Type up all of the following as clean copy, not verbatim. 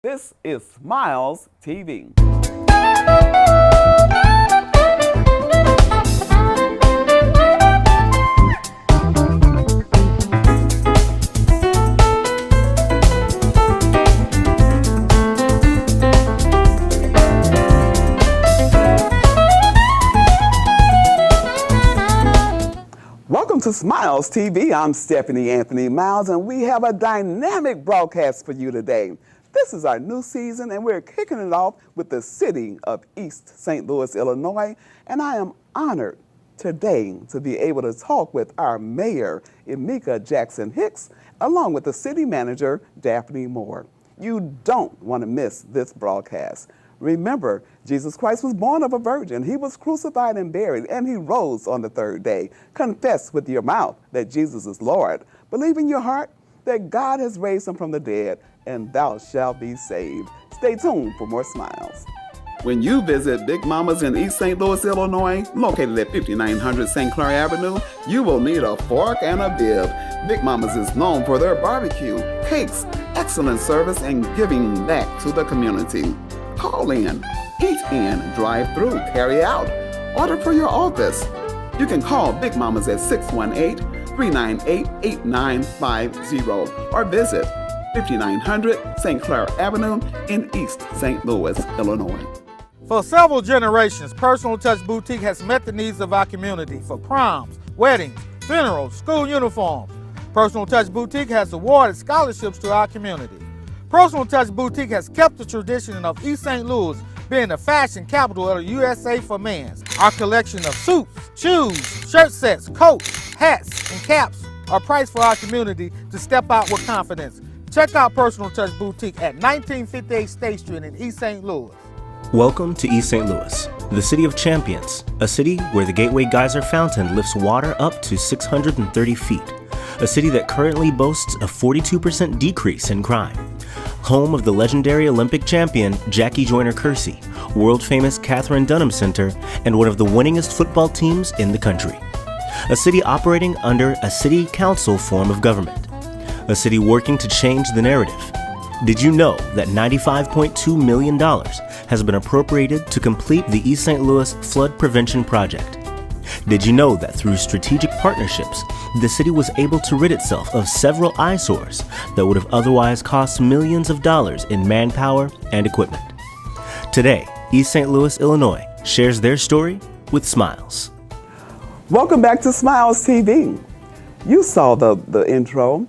This is Smiles TV. Welcome to Smiles TV. I'm Stephanie Anthony Miles, and we have a dynamic broadcast for you today. This is our new season, and we're kicking it off with the city of East St. Louis, Illinois. And I am honored today to be able to talk with our mayor, Emeka Jackson-Hicks, along with the city manager, Daffney. You don't want to miss this broadcast. Remember, Jesus Christ was born of a virgin. He was crucified and buried, and he rose on the third day. Confess with your mouth that Jesus is Lord. Believe in your heart that God has raised him from the dead, and thou shalt be saved. Stay tuned for more Smiles. When you visit Big Mama's in East St. Louis, Illinois, located at 5900 St. Clair Avenue, you will need a fork and a bib. Big Mama's is known for their barbecue, cakes, excellent service, and giving back to the community. Call in, eat in, drive through, carry out, order for your office. You can call Big Mama's at 618-398-8950 or visit 5900 St. Clair Avenue in East St. Louis, Illinois. For several generations, Personal Touch Boutique has met the needs of our community for proms, weddings, funerals, school uniforms. Personal Touch Boutique has awarded scholarships to our community. Personal Touch Boutique has kept the tradition of East St. Louis being the fashion capital of the USA for men's. Our collection of suits, shoes, shirt sets, coats, hats, and caps are priced for our community to step out with confidence. Check out Personal Touch Boutique at 1958 State Street in East St. Louis. Welcome to East St. Louis, the city of champions, a city where the Gateway Geyser Fountain lifts water up to 630 feet, a city that currently boasts a 42% decrease in crime. Home of the legendary Olympic champion Jackie Joyner-Kersee, world-famous Katherine Dunham Center, and one of the winningest football teams in the country. A city operating under a city council form of government. A city working to change the narrative. Did you know that $95.2 million has been appropriated to complete the East St. Louis Flood Prevention Project? Did you know that through strategic partnerships, the city was able to rid itself of several eyesores that would have otherwise cost millions of dollars in manpower and equipment? Today, East St. Louis, Illinois shares their story with Smiles. Welcome back to Smiles TV. You saw the intro.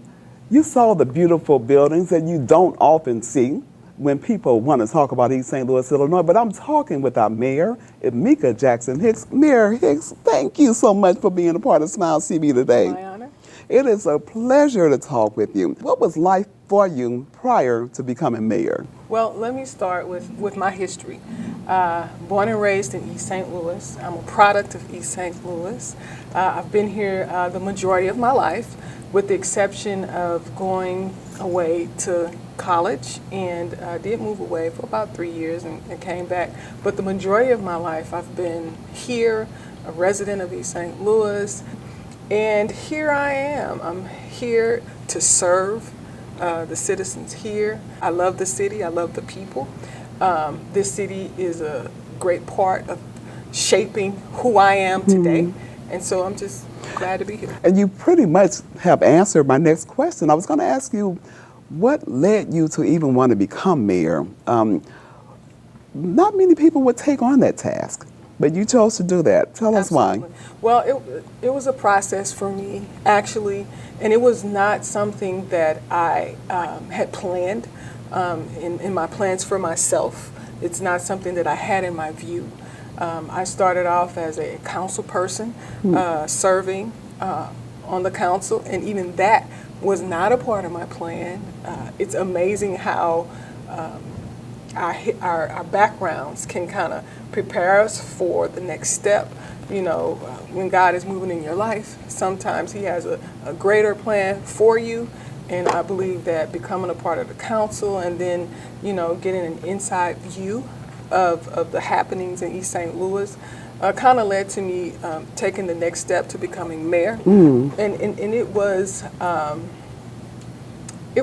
You saw the beautiful buildings that you don't often see when people want to talk about East St. Louis, Illinois, but I'm talking with our mayor, Emeka Jackson-Hicks. Mayor Hicks, thank you so much for being a part of Smiles TV today. My honor. It is a pleasure to talk with you. What was life for you prior to becoming mayor? Well, let me start with my history. Born and raised in East St. Louis. I'm a product of East St. Louis. I've been here the majority of my life, with the exception of going away to college, and I did move away for about 3 years and came back. But the majority of my life I've been here, a resident of East St. Louis, and here I am. I'm here to serve the citizens here. I love the city, I love the people. This city is a great part of shaping who I am today, and so I'm just glad to be here. And you pretty much have answered my next question. I was going to ask you, what led you to even want to become mayor? Not many people would take on that task, but you chose to do that. Tell us why. Well, it was a process for me, actually, and it was not something that I had planned in my plans for myself. It's not something that I had in my view. I started off as a council person, serving on the council, and even that was not a part of my plan. It's amazing how our backgrounds can kind of prepare us for the next step. You know, when God is moving in your life, sometimes he has a greater plan for you. And I believe that becoming a part of the council and then, you know, getting an inside view of the happenings in East St. Louis kind of led to me taking the next step to becoming mayor. And it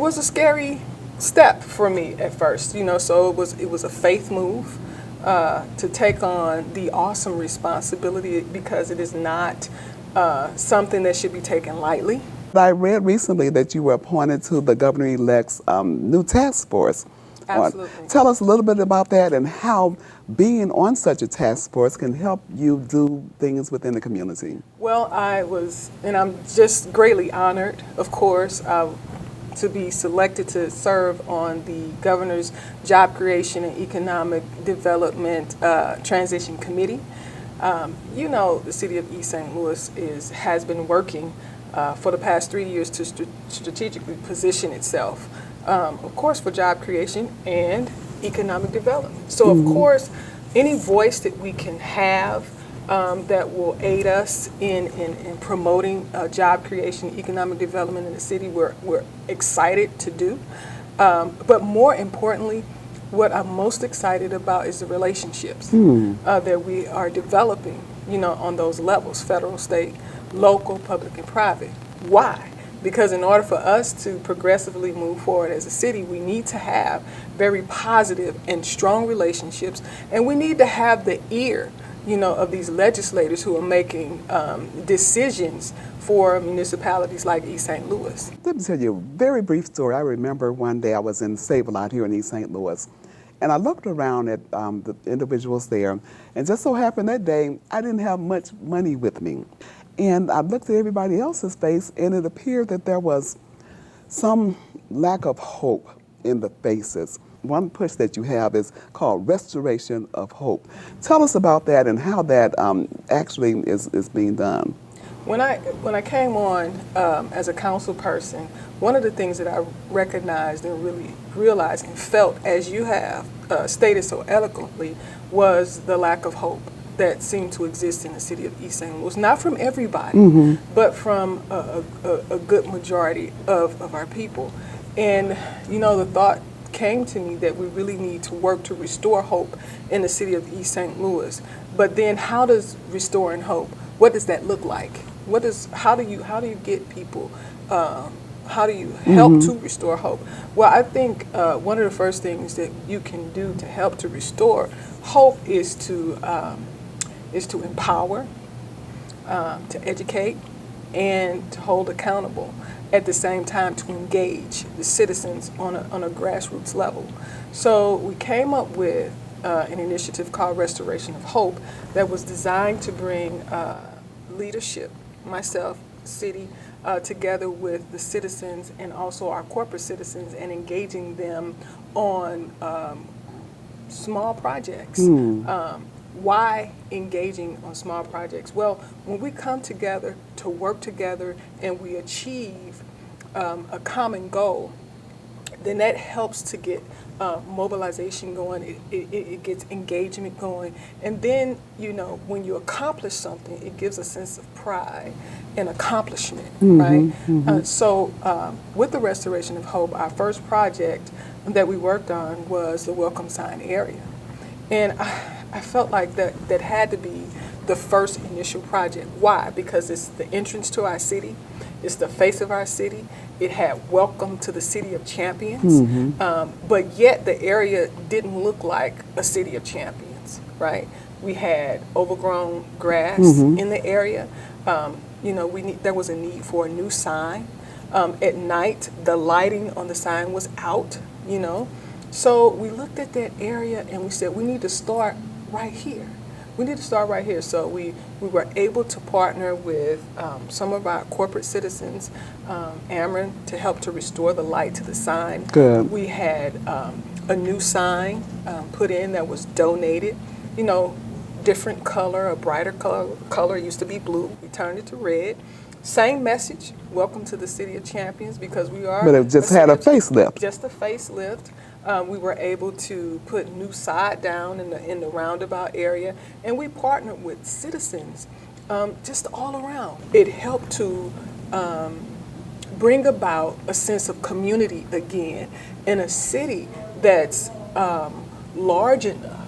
was a scary step for me at first, so it was a faith move to take on the awesome responsibility, because it is not something that should be taken lightly. I read recently that you were appointed to the governor-elect's new task force. Absolutely. Tell us a little bit about that and how being on such a task force can help you do things within the community. Well, and I'm just greatly honored, of course, to be selected to serve on the governor's Job Creation and Economic Development Transition Committee. The city of East St. Louis has been working for the past 3 years to strategically position itself, of course, for job creation and economic development. So, of course, any voice that we can have that will aid us in promoting job creation, economic development in the city, we're excited to do. But more importantly, what I'm most excited about is the relationships that we are developing, on those levels: federal, state, local, public, and private. Why? Because in order for us to progressively move forward as a city, we need to have very positive and strong relationships, and we need to have the ear, of these legislators who are making decisions for municipalities like East St. Louis. Let me tell you a very brief story. I remember one day I was in Save-A-Lot here in East St. Louis, and I looked around at the individuals there, and just so happened that day I didn't have much money with me. And I looked at everybody else's face, and it appeared that there was some lack of hope in the faces. One push that you have is called Restoration of Hope. Tell us about that and how that actually is being done. When I came on as a council person, one of the things that I recognized and really realized and felt, as you have stated so eloquently, was the lack of hope that seemed to exist in the city of East St. Louis. Not from everybody, but from a good majority of our people. And, the thought came to me that we really need to work to restore hope in the city of East St. Louis. But then how does restoring hope, what does that look like? How do you get people, how do you help to restore hope? Well, I think one of the first things that you can do to help to restore hope is to empower, to educate, and to hold accountable. At the same time, to engage the citizens on a grassroots level. So we came up with an initiative called Restoration of Hope that was designed to bring leadership, myself, city, together with the citizens and also our corporate citizens, and engaging them on small projects. Why engaging on small projects? Well, when we come together to work together and we achieve a common goal, then that helps to get mobilization going, it gets engagement going. And then, when you accomplish something, it gives a sense of pride and accomplishment, right? So with the Restoration of Hope, our first project that we worked on was the Welcome Sign area. And I felt like that had to be the first initial project. Why? Because it's the entrance to our city. It's the face of our city. It had welcome to the city of champions. But yet the area didn't look like a city of champions, right? We had overgrown grass in the area. There was a need for a new sign. At night, the lighting on the sign was out, So we looked at that area and we said, we need to start right here. So we were able to partner with some of our corporate citizens, Ameren, to help to restore the light to the sign. Good. We had a new sign put in that was donated, different color, a brighter color. It used to be blue. We turned it to red. Same message, welcome to the City of Champions, because we are. But it just had a facelift. Just a facelift. We were able to put new side down in the roundabout area, and we partnered with citizens just all around. It helped to bring about a sense of community again in a city that's large enough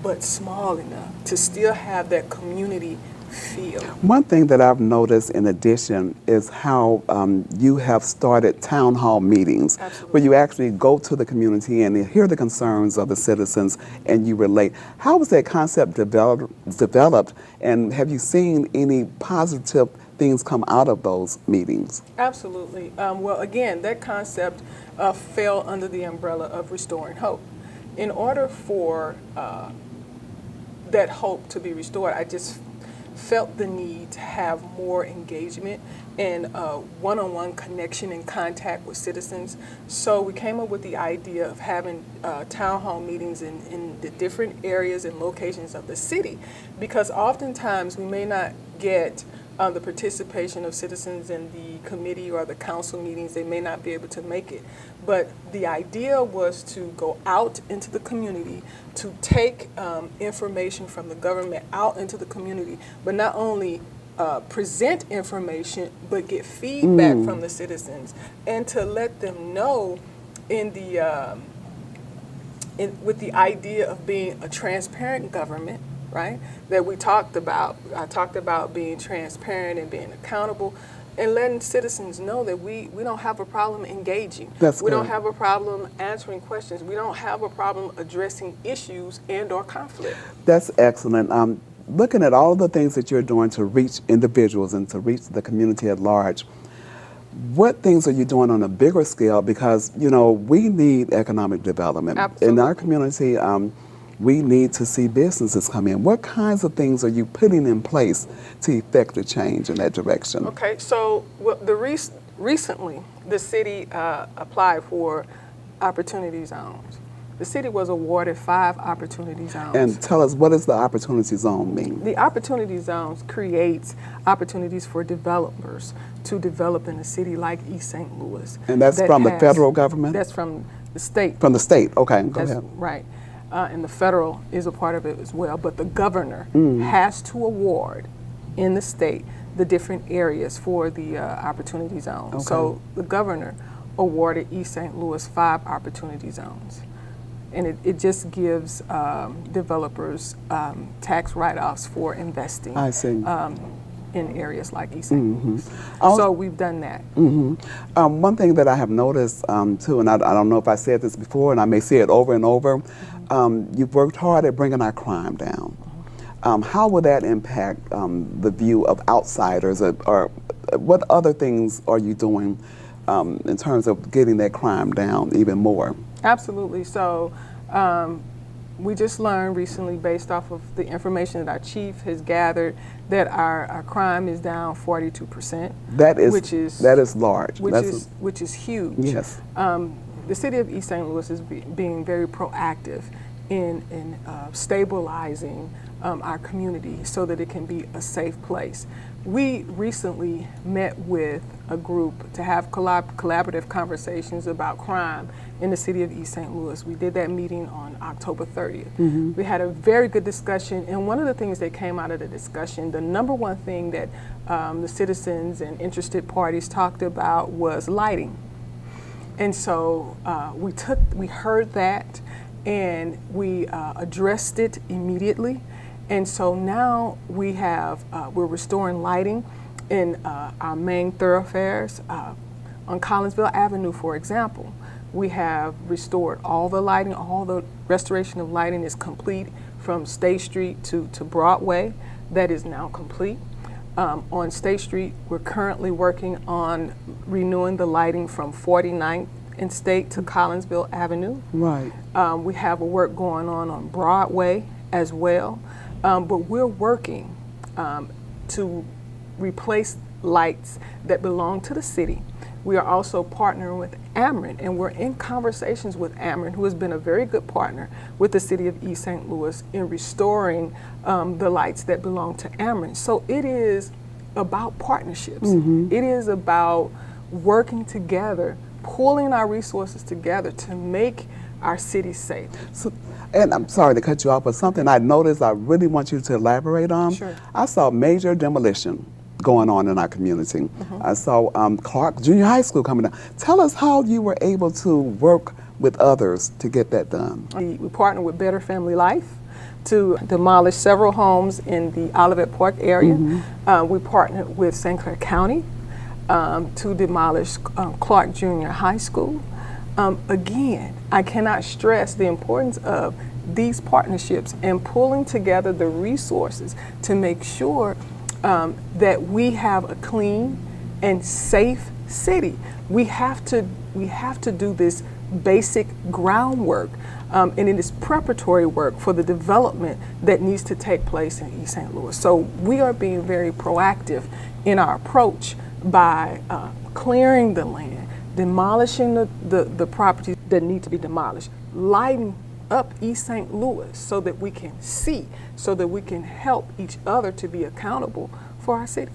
but small enough to still have that community feel. One thing that I've noticed in addition is how you have started town hall meetings. Absolutely. Where you actually go to the community and hear the concerns of the citizens and you relate. How was that concept developed, and have you seen any positive things come out of those meetings? Absolutely. Well, again, that concept fell under the umbrella of restoring hope. In order for that hope to be restored, I just felt the need to have more engagement and one-on-one connection and contact with citizens. So we came up with the idea of having town hall meetings in the different areas and locations of the city, because oftentimes we may not get the participation of citizens in the committee or the council meetings. They may not be able to make it. But the idea was to go out into the community, to take information from the government out into the community, but not only present information, but get feedback from the citizens, and to let them know in the with the idea of being a transparent government, right? That we talked about. I talked about being transparent and being accountable, and letting citizens know that we don't have a problem engaging. That's we good. don't have a problem answering questions. We don't have a problem addressing issues and or conflict. That's excellent. Looking at all the things that you're doing to reach individuals and to reach the community at large, what things are you doing on a bigger scale? Because, you know, we need economic development. Absolutely. In our community, we need to see businesses come in. What kinds of things are you putting in place to effect a change in that direction? Okay, so recently the city applied for opportunity zones. The city was awarded 5 opportunity zones. And tell us, what does the opportunity zone mean? The opportunity zones creates opportunities for developers to develop in a city like East St. Louis. And that's from the federal government? That's from the state. From the state, okay, go That's ahead. right. And the federal is a part of it as well. But the governor has to award in the state the different areas for the opportunity zones. Okay. So the governor awarded East St. Louis 5 opportunity zones. And it just gives developers tax write-offs for investing I see. in areas like East St. Louis. So we've done that. One thing that I have noticed too, and I don't know if I said this before, and I may say it over and over, you've worked hard at bringing our crime down. How will that impact the view of outsiders, or what other things are you doing in terms of getting that crime down even more? Absolutely. So we just learned recently, based off of the information that our chief has gathered, that our crime is down 42%. That is large. Which is huge. Yes. The city of East St. Louis is being very proactive in stabilizing our community so that it can be a safe place. We recently met with a group to have collaborative conversations about crime in the city of East St. Louis. We did that meeting on October 30th. We had a very good discussion, and one of the things that came out of the discussion, the number one thing that the citizens and interested parties talked about was lighting. And so we heard that, and we addressed it immediately. And so now we have, we're restoring lighting in our main thoroughfares. On Collinsville Avenue, for example, we have restored all the lighting. All the restoration of lighting is complete from State Street to Broadway. That is now complete. On State Street, we're currently working on renewing the lighting from 49th and State to Collinsville Avenue. Right. We have a work going on Broadway as well. But we're working to replace lights that belong to the city. We are also partnering with Ameren, and we're in conversations with Ameren, who has been a very good partner with the city of East St. Louis in restoring the lights that belong to Ameren. So it is about partnerships. It is about working together, pulling our resources together to make our city safe. So, and I'm sorry to cut you off, but something I noticed I really want you to elaborate on. Sure. I saw major demolition going on in our community. I saw Clark Junior High School coming down. Tell us how you were able to work with others to get that done? We partner with Better Family Life to demolish several homes in the Olivet Park area. We partnered with St. Clair County to demolish Clark Junior High School. Again, I cannot stress the importance of these partnerships and pulling together the resources to make sure that we have a clean and safe city. We have to do this basic groundwork, and it is preparatory work for the development that needs to take place in East St. Louis. So we are being very proactive in our approach by clearing the land, demolishing the properties that need to be demolished, lighting up East St. Louis so that we can see, so that we can help each other to be accountable for our city.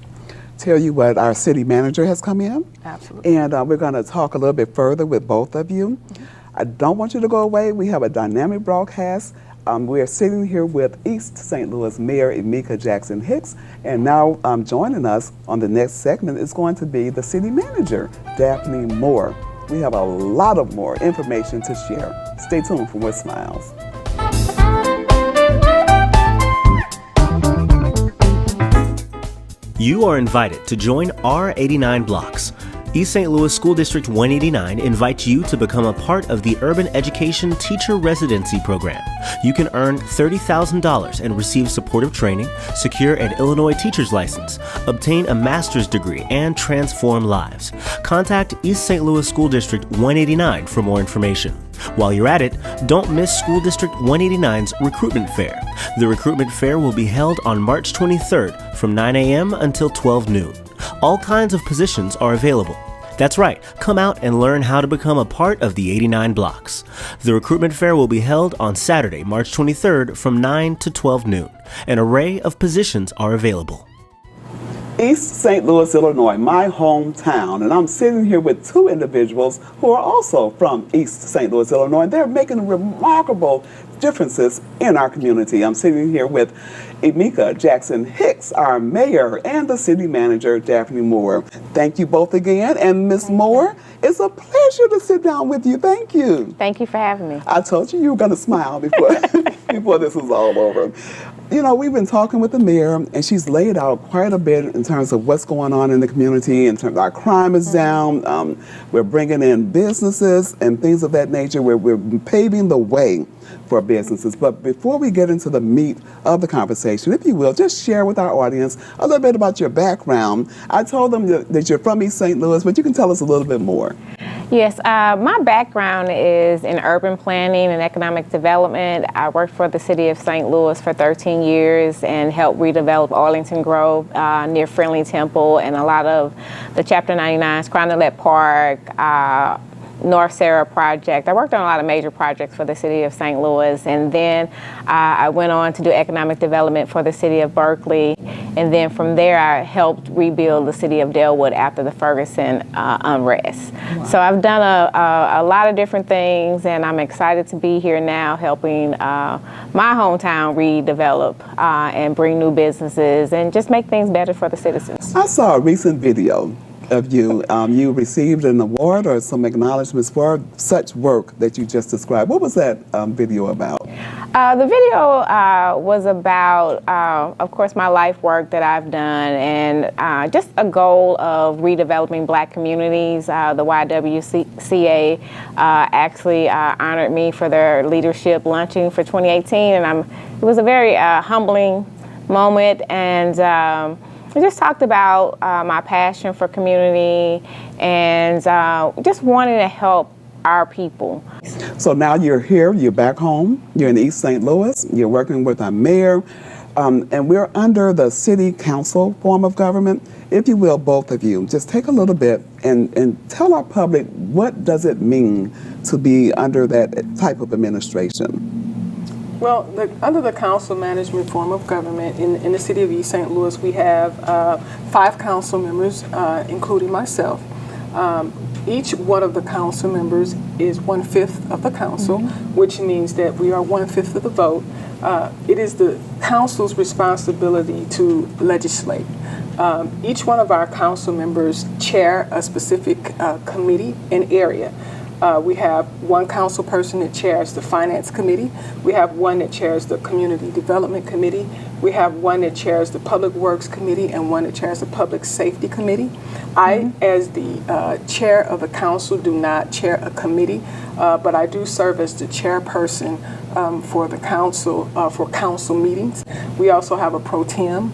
Tell you what, our city manager has come in. Absolutely. And we're going to talk a little bit further with both of you. I don't want you to go away. We have a dynamic broadcast. We're sitting here with East St. Louis Mayor Emeka Jackson-Hicks, and now joining us on the next segment is going to be the city manager, Daffney Moore. We have a lot of more information to share. Stay tuned for more Smiles. You are invited to join our 89 blocks. East St. Louis School District 189 invites you to become a part of the Urban Education Teacher Residency Program. You can earn $30,000 and receive supportive training, secure an Illinois teacher's license, obtain a master's degree, and transform lives. Contact East St. Louis School District 189 for more information. While you're at it, don't miss School District 189's Recruitment Fair. The Recruitment Fair will be held on March 23rd from 9 a.m. until 12 noon. All kinds of positions are available. That's right, come out and learn how to become a part of the 89 blocks. The Recruitment Fair will be held on Saturday, March 23rd from 9 to 12 noon. An array of positions are available. East St. Louis, Illinois, my hometown, and I'm sitting here with two individuals who are also from East St. Louis, Illinois. They're making remarkable differences in our community. I'm sitting here with Emeka Jackson-Hicks, our mayor, and the city manager, Daffney Moore. Thank you both again. And Ms. Moore, it's a pleasure to sit down with you. Thank you. Thank you for having me. I told you were going to smile before, before this was all over. You know, we've been talking with the mayor, and she's laid out quite a bit in terms of what's going on in the community, in terms of our crime is down, we're bringing in businesses and things of that nature, we're paving the way for businesses. But before we get into the meat of the conversation, if you will, just share with our audience a little bit about your background. I told them that you're from East St. Louis, but you can tell us a little bit more. Yes, my background is in urban planning and economic development. I worked for the city of St. Louis for 13 years and helped redevelop Arlington Grove near Friendly Temple and a lot of the Chapter 99s, Crondelet Park, North Sarah project. I worked on a lot of major projects for the city of St. Louis, and then I went on to do economic development for the city of Berkeley, and then from there I helped rebuild the city of Delwood after the Ferguson unrest. Wow. So I've done a lot of different things, and I'm excited to be here now helping my hometown redevelop and bring new businesses and just make things better for the citizens. I saw a recent video of you. You received an award or some acknowledgments for such work that you just described. What was that video about? The video was about, of course, my life work that I've done and just a goal of redeveloping Black communities. The YWCA actually honored me for their leadership luncheon for 2018, and it was a very humbling moment, and we just talked about my passion for community and just wanting to help our people. So now you're here, you're back home, you're in East St. Louis, you're working with our mayor, and we're under the city council form of government. If you will, both of you, just take a little bit and tell our public, what does it mean to be under that type of administration? Well, under the council management form of government in the city of East St. Louis, we have 5 council members, including myself. Each one of the council members is 1/5 of the council, which means that we are 1/5 of the vote. It is the council's responsibility to legislate. Each one of our council members chair a specific committee and area. We have one council person that chairs the Finance Committee. We have one that chairs the Community Development Committee. We have one that chairs the Public Works Committee and one that chairs the Public Safety Committee. I, as the chair of the council, do not chair a committee, but I do serve as the chairperson for the council, for council meetings. We also have a pro tem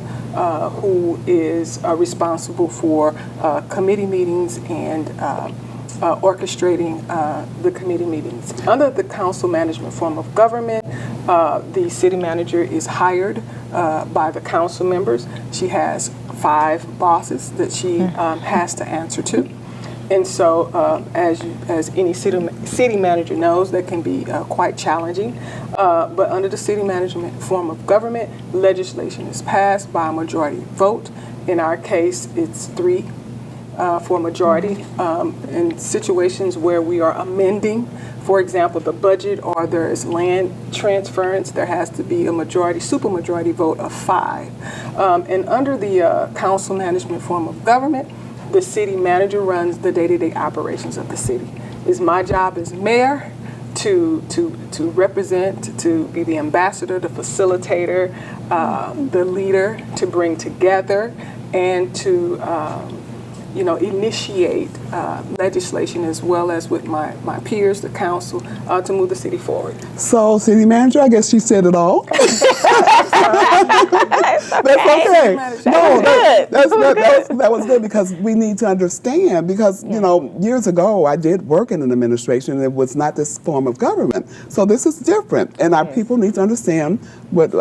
who is responsible for committee meetings and orchestrating the committee meetings. Under the council management form of government, the city manager is hired by the council members. She has 5 bosses that she has to answer to. And so, as any city manager knows, that can be quite challenging. But under the city management form of government, legislation is passed by a majority vote. In our case, it's 3 for a majority. In situations where we are amending, for example, the budget or there is land transference, there has to be a majority, supermajority vote of 5. And under the council management form of government, the city manager runs the day-to-day operations of the city. It's my job as mayor to represent, to be the ambassador, the facilitator, the leader, to bring together and to initiate legislation as well as with my peers, the council, to move the city forward. So, city manager, I guess she said it all. That's okay. That was good because we need to understand because, years ago I did work in an administration and it was not this form of government. So this is different and our people need to understand what,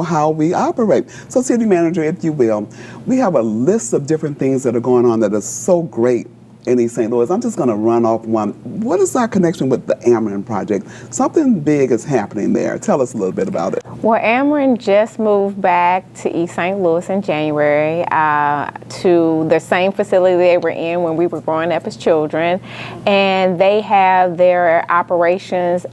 how we operate. So city manager, if you will, we have a list of different things that are going on that are so great in East St. Louis. I'm just going to run off one. What is our connection with the Ameren project? Something big is happening there. Tell us a little bit about it. Well, Ameren just moved back to East St. Louis in January to the same facility they were in when we were growing up as children. And they have their operations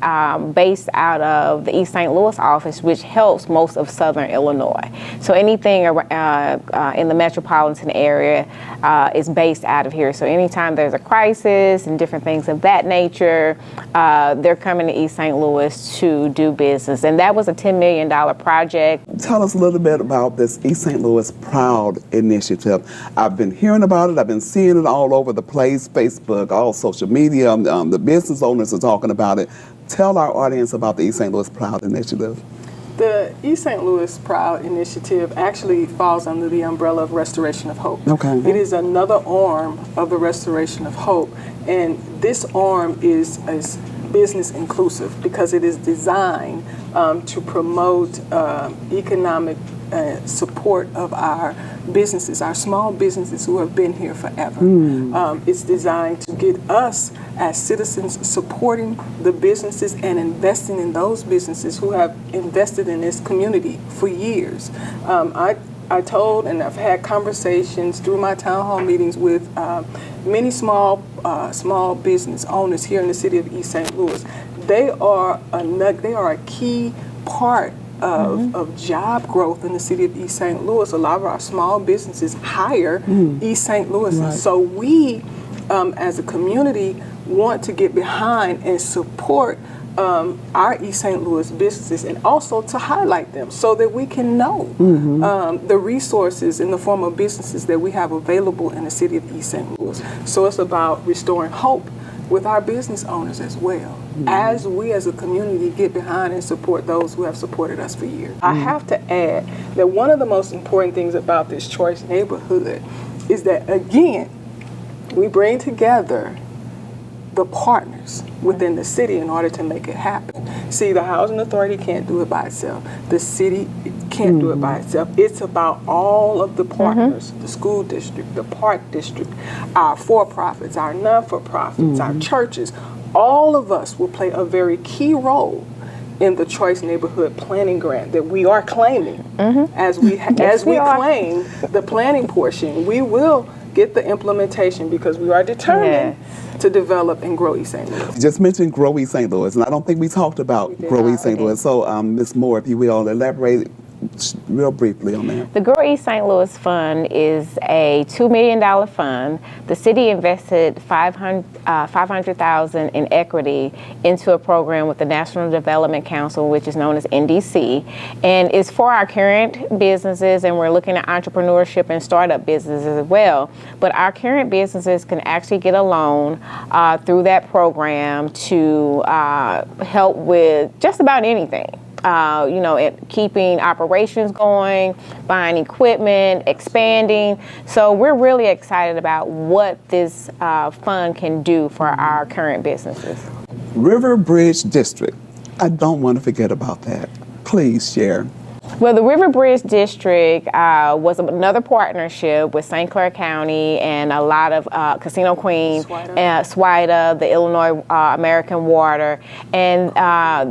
based out of the East St. Louis office, which helps most of Southern Illinois. So anything in the metropolitan area is based out of here. So anytime there's a crisis and different things of that nature, they're coming to East St. Louis to do business. And that was a $10 million project. Tell us a little bit about this East St. Louis Proud initiative. I've been hearing about it. I've been seeing it all over the place, Facebook, all social media. The business owners are talking about it. Tell our audience about the East St. Louis Proud initiative. The East St. Louis Proud initiative actually falls under the umbrella of Restoration of Hope. Okay. It is another arm of the Restoration of Hope, and this arm is business inclusive because it is designed to promote economic support of our businesses, our small businesses who have been here forever. It's designed to get us as citizens supporting the businesses and investing in those businesses who have invested in this community for years. I told and I've had conversations through my town hall meetings with many small business owners here in the city of East St. Louis. They are a key part of job growth in the city of East St. Louis. A lot of our small businesses hire East St. Louis. Right. And so we, as a community, want to get behind and support our East St. Louis businesses and also to highlight them so that we can know the resources in the form of businesses that we have available in the city of East St. Louis. So it's about restoring hope with our business owners as well, as we as a community get behind and support those who have supported us for years. I have to add that one of the most important things about this choice neighborhood is that, again, we bring together the partners within the city in order to make it happen. See, the Housing Authority can't do it by itself. The city can't do it by itself. It's about all of the partners, the school district, the park district, our for-profits, our non-for-profits, our churches. All of us will play a very key role in the Choice Neighborhood Planning Grant that we are claiming. As we claim the planning portion, we will get the implementation because we are determined to develop and grow East St. Louis. You just mentioned Grow East St. Louis, and I don't think we talked about Grow East St. Louis. So, Ms. Moore, if you will, elaborate real briefly on that. The Grow East St. Louis Fund is a $2 million fund. The city invested $500,000 in equity into a program with the National Development Council, which is known as NDC, and it's for our current businesses, and we're looking at entrepreneurship and startup businesses as well. But our current businesses can actually get a loan through that program to help with just about anything. Keeping operations going, buying equipment, expanding. So we're really excited about what this fund can do for our current businesses. River Bridge District. I don't want to forget about that. Please share. Well, the River Bridge District was another partnership with St. Clair County and a lot of Casino Queen, SWIDA, the Illinois American Water. And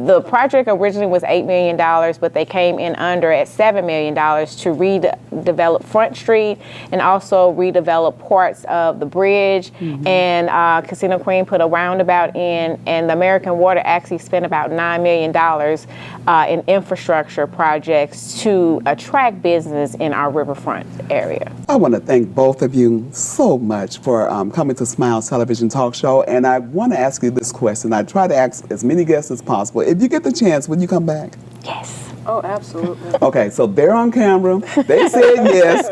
the project originally was $8 million, but they came in under at $7 million to redevelop Front Street and also redevelop parts of the bridge. Mm-hmm. And Casino Queen put a roundabout in, and the American Water actually spent about $9 million in infrastructure projects to attract business in our riverfront area. I want to thank both of you so much for coming to Smiles Television Talk Show, and I want to ask you this question. I try to ask as many guests as possible. If you get the chance, would you come back? Yes. Oh, absolutely. Okay, so they're on camera. They said yes.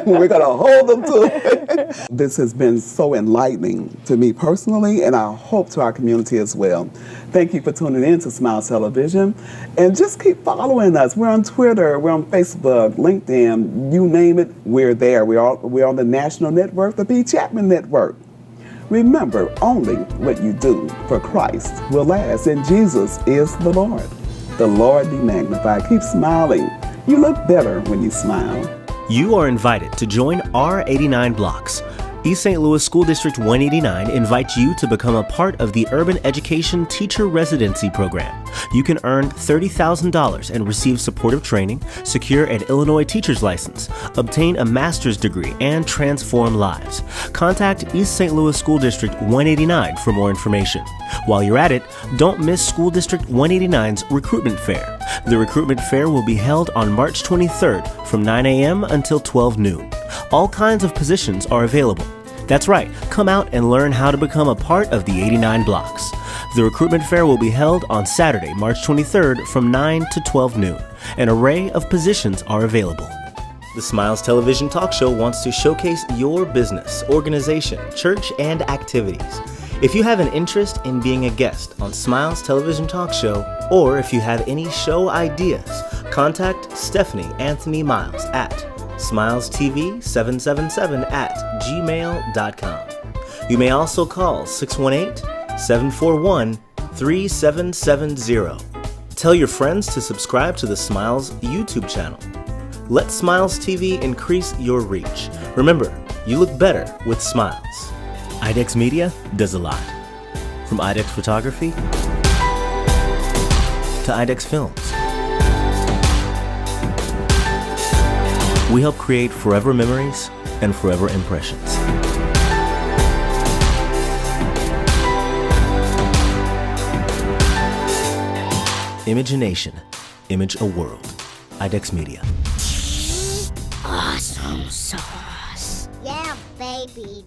We're going to hold them to it. This has been so enlightening to me personally, and I hope to our community as well. Thank you for tuning in to Smiles Television. And just keep following us. We're on Twitter, we're on Facebook, LinkedIn, you name it, we're there. We're on the national network, the P. Chapman Network. Remember, only what you do for Christ will last, and Jesus is the Lord. The Lord be magnified. Keep smiling. You look better when you smile. You are invited to join R89 Blocks. East St. Louis School District 189 invites you to become a part of the Urban Education Teacher Residency Program. You can earn $30,000 and receive supportive training, secure an Illinois teacher's license, obtain a master's degree, and transform lives. Contact East St. Louis School District 189 for more information. While you're at it, don't miss School District 189's Recruitment Fair. The Recruitment Fair will be held on March 23rd from 9 a.m. until 12 noon. All kinds of positions are available. That's right, come out and learn how to become a part of the 89 Blocks. The Recruitment Fair will be held on Saturday, March 23rd from 9 to 12 noon. An array of positions are available. The Smiles Television Talk Show wants to showcase your business, organization, church, and activities. If you have an interest in being a guest on Smiles Television Talk Show, or if you have any show ideas, contact Stephanie Anthony Miles at SmilesTV777@gmail.com. You may also call 618-741-3770. Tell your friends to subscribe to the Smiles YouTube channel. Let Smiles TV increase your reach. Remember, you look better with smiles. IDEX Media does a lot. From IDEX Photography to IDEX Films. We help create forever memories and forever impressions. Image a nation, image a world. IDEX Media. Awesome sauce. Yeah, baby.